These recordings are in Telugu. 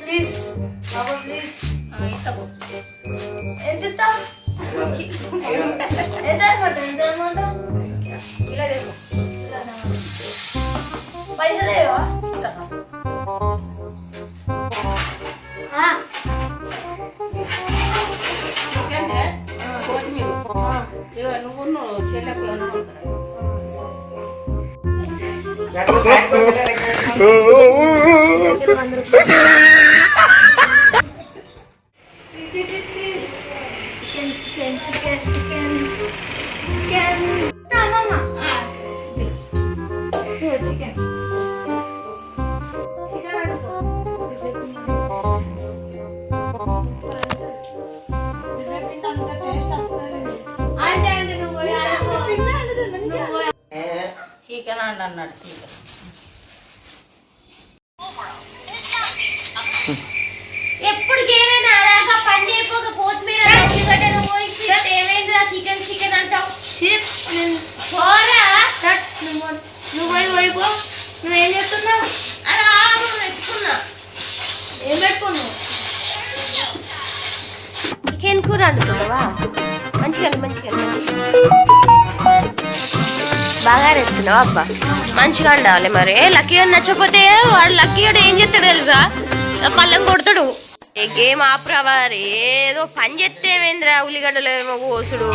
ప్లీజ్ ఎంత పైసలు లేవా చికెన్ అండి అన్నాడు. ఎప్పటికి ఏమైనా అలాగా పని చేయకపోక కొత్తిమీర ఉల్లిగడ్డలు పోయించి ఏమైందిరా చికెన్ చికెన్ అంటావు. నువ్వు పోయిపో. నువ్వేం చెప్తున్నావు? అలా పెట్టుకున్నా. ఏం పెట్టుకున్నావు? చికెన్ కూర అనుకున్నావా? మంచిగా బాగా ఎత్తున్నావా? అబ్బా మంచిగా ఉండాలి. మరి లక్కీ నచ్చపోతే వాడు లక్కీ ఏం చేస్తాడు తెలుసా? పళ్ళం కొడతాడు. ఏ గేమ్ ఆపరావా? ఏదో పని చేస్తే ఏమైందిరా? ఉల్లిగడ్డలు ఏమో కోసుడు.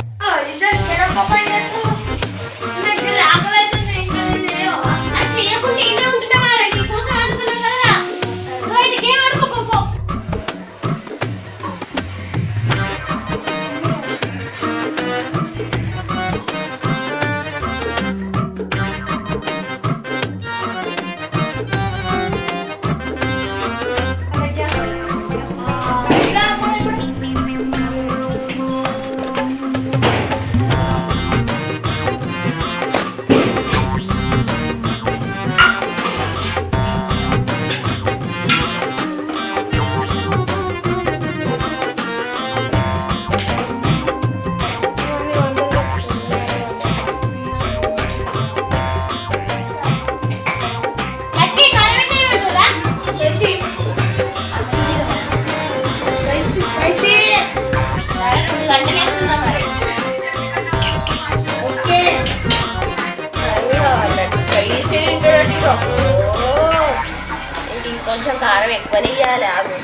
ఇంకొంచెం కారం ఎక్కువనే ఇవ్వాలి. ఆగు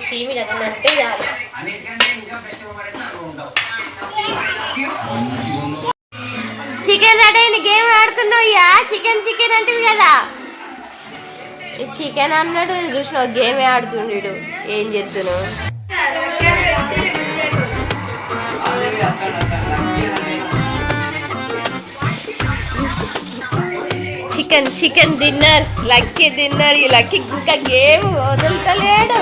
సీమి నచ్చినట్టే ఇవ్వాలి. చికెన్ రెడీ అయింది. గేమ్ ఆడుతున్నావు. చికెన్ చికెన్ అంటే కదా చికెన్ అన్నాడు. చూసిన గేమే ఆడుతుండీడు. ఏం చేస్తున్నావు? Chicken dinner. Lucky dinner. ఈ లక్కీ ఇంకా గేమ్ వదులుతలేడు.